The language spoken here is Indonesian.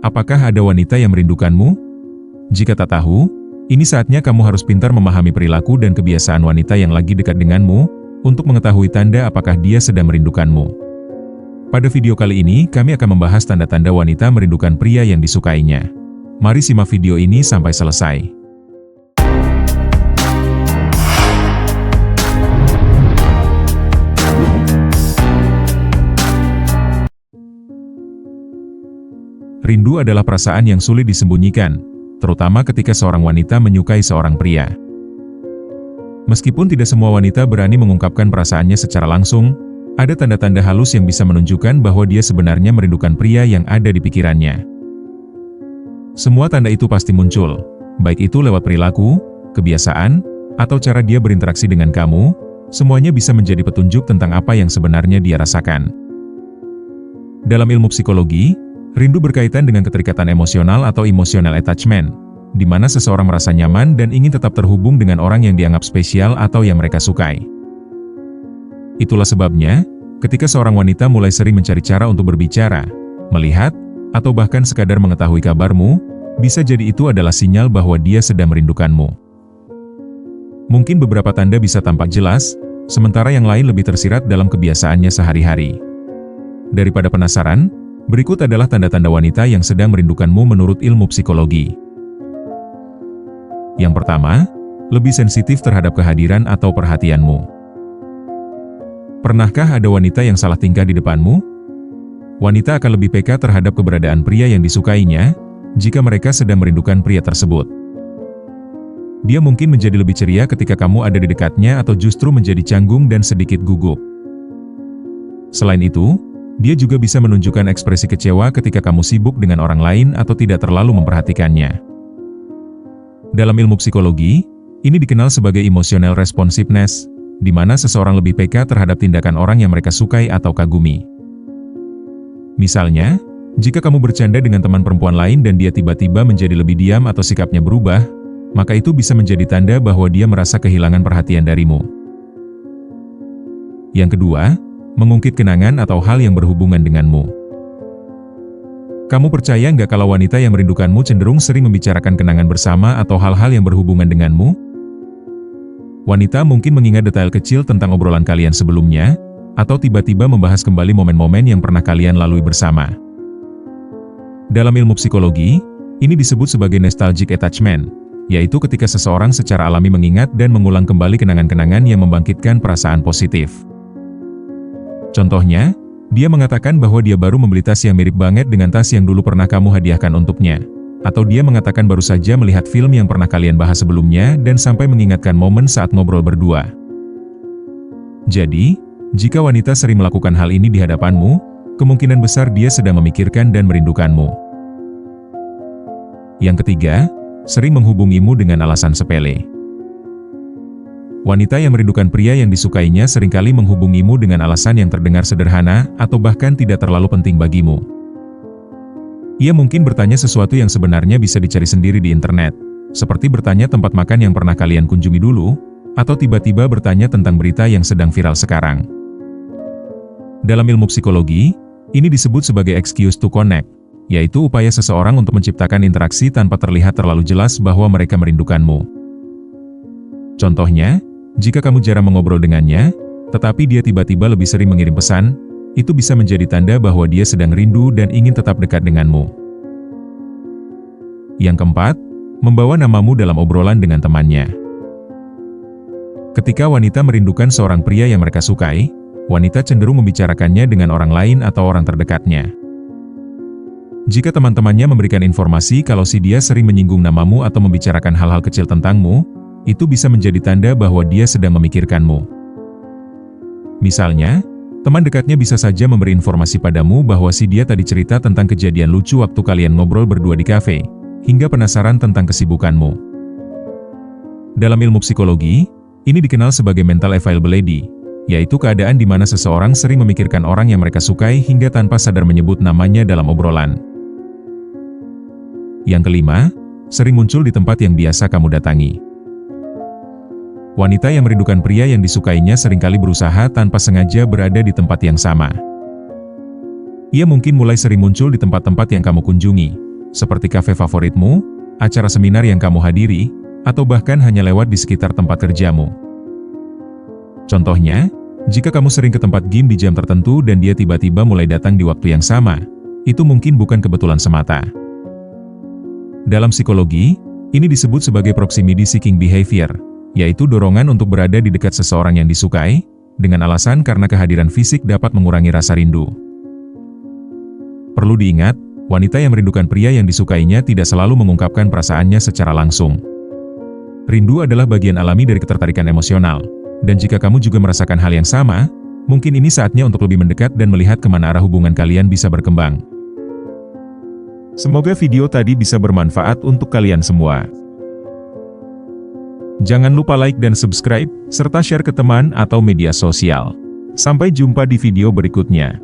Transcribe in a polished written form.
Apakah ada wanita yang merindukanmu? Jika tak tahu, ini saatnya kamu harus pintar memahami perilaku dan kebiasaan wanita yang lagi dekat denganmu, untuk mengetahui tanda apakah dia sedang merindukanmu. Pada video kali ini, kami akan membahas tanda-tanda wanita merindukan pria yang disukainya. Mari simak video ini sampai selesai. Rindu adalah perasaan yang sulit disembunyikan, terutama ketika seorang wanita menyukai seorang pria. Meskipun tidak semua wanita berani mengungkapkan perasaannya secara langsung, ada tanda-tanda halus yang bisa menunjukkan bahwa dia sebenarnya merindukan pria yang ada di pikirannya. Semua tanda itu pasti muncul, baik itu lewat perilaku, kebiasaan, atau cara dia berinteraksi dengan kamu, semuanya bisa menjadi petunjuk tentang apa yang sebenarnya dia rasakan. Dalam ilmu psikologi, rindu berkaitan dengan keterikatan emosional atau emotional attachment, di mana seseorang merasa nyaman dan ingin tetap terhubung dengan orang yang dianggap spesial atau yang mereka sukai. Itulah sebabnya, ketika seorang wanita mulai sering mencari cara untuk berbicara, melihat, atau bahkan sekadar mengetahui kabarmu, bisa jadi itu adalah sinyal bahwa dia sedang merindukanmu. Mungkin beberapa tanda bisa tampak jelas, sementara yang lain lebih tersirat dalam kebiasaannya sehari-hari. Daripada penasaran, berikut adalah tanda-tanda wanita yang sedang merindukanmu menurut ilmu psikologi. Yang pertama, lebih sensitif terhadap kehadiran atau perhatianmu. Pernahkah ada wanita yang salah tingkah di depanmu? Wanita akan lebih peka terhadap keberadaan pria yang disukainya, jika mereka sedang merindukan pria tersebut. Dia mungkin menjadi lebih ceria ketika kamu ada di dekatnya atau justru menjadi canggung dan sedikit gugup. Selain itu, dia juga bisa menunjukkan ekspresi kecewa ketika kamu sibuk dengan orang lain atau tidak terlalu memperhatikannya. Dalam ilmu psikologi, ini dikenal sebagai emotional responsiveness, di mana seseorang lebih peka terhadap tindakan orang yang mereka sukai atau kagumi. Misalnya, jika kamu bercanda dengan teman perempuan lain dan dia tiba-tiba menjadi lebih diam atau sikapnya berubah, maka itu bisa menjadi tanda bahwa dia merasa kehilangan perhatian darimu. Yang kedua, mengungkit kenangan atau hal yang berhubungan denganmu. Kamu percaya nggak kalau wanita yang merindukanmu cenderung sering membicarakan kenangan bersama atau hal-hal yang berhubungan denganmu? Wanita mungkin mengingat detail kecil tentang obrolan kalian sebelumnya, atau tiba-tiba membahas kembali momen-momen yang pernah kalian lalui bersama. Dalam ilmu psikologi, ini disebut sebagai nostalgic attachment, yaitu ketika seseorang secara alami mengingat dan mengulang kembali kenangan-kenangan yang membangkitkan perasaan positif. Contohnya, dia mengatakan bahwa dia baru membeli tas yang mirip banget dengan tas yang dulu pernah kamu hadiahkan untuknya. Atau dia mengatakan baru saja melihat film yang pernah kalian bahas sebelumnya dan sampai mengingatkan momen saat ngobrol berdua. Jadi, jika wanita sering melakukan hal ini di hadapanmu, kemungkinan besar dia sedang memikirkan dan merindukanmu. Yang ketiga, sering menghubungimu dengan alasan sepele. Wanita yang merindukan pria yang disukainya seringkali menghubungimu dengan alasan yang terdengar sederhana atau bahkan tidak terlalu penting bagimu. Ia mungkin bertanya sesuatu yang sebenarnya bisa dicari sendiri di internet, seperti bertanya tempat makan yang pernah kalian kunjungi dulu, atau tiba-tiba bertanya tentang berita yang sedang viral sekarang. Dalam ilmu psikologi, ini disebut sebagai excuse to connect, yaitu upaya seseorang untuk menciptakan interaksi tanpa terlihat terlalu jelas bahwa mereka merindukanmu. Contohnya, jika kamu jarang mengobrol dengannya, tetapi dia tiba-tiba lebih sering mengirim pesan, itu bisa menjadi tanda bahwa dia sedang rindu dan ingin tetap dekat denganmu. Yang keempat, membawa namamu dalam obrolan dengan temannya. Ketika wanita merindukan seorang pria yang mereka sukai, wanita cenderung membicarakannya dengan orang lain atau orang terdekatnya. Jika teman-temannya memberikan informasi kalau si dia sering menyinggung namamu atau membicarakan hal-hal kecil tentangmu, itu bisa menjadi tanda bahwa dia sedang memikirkanmu. Misalnya, teman dekatnya bisa saja memberi informasi padamu bahwa si dia tadi cerita tentang kejadian lucu waktu kalian ngobrol berdua di kafe, hingga penasaran tentang kesibukanmu. Dalam ilmu psikologi, ini dikenal sebagai mental availability, yaitu keadaan di mana seseorang sering memikirkan orang yang mereka sukai hingga tanpa sadar menyebut namanya dalam obrolan. Yang kelima, sering muncul di tempat yang biasa kamu datangi. Wanita yang merindukan pria yang disukainya seringkali berusaha tanpa sengaja berada di tempat yang sama. Ia mungkin mulai sering muncul di tempat-tempat yang kamu kunjungi, seperti kafe favoritmu, acara seminar yang kamu hadiri, atau bahkan hanya lewat di sekitar tempat kerjamu. Contohnya, jika kamu sering ke tempat gym di jam tertentu dan dia tiba-tiba mulai datang di waktu yang sama, itu mungkin bukan kebetulan semata. Dalam psikologi, ini disebut sebagai proximity seeking behavior, yaitu dorongan untuk berada di dekat seseorang yang disukai, dengan alasan karena kehadiran fisik dapat mengurangi rasa rindu. Perlu diingat, wanita yang merindukan pria yang disukainya tidak selalu mengungkapkan perasaannya secara langsung. Rindu adalah bagian alami dari ketertarikan emosional, dan jika kamu juga merasakan hal yang sama, mungkin ini saatnya untuk lebih mendekat dan melihat kemana arah hubungan kalian bisa berkembang. Semoga video tadi bisa bermanfaat untuk kalian semua. Jangan lupa like dan subscribe, serta share ke teman atau media sosial. Sampai jumpa di video berikutnya.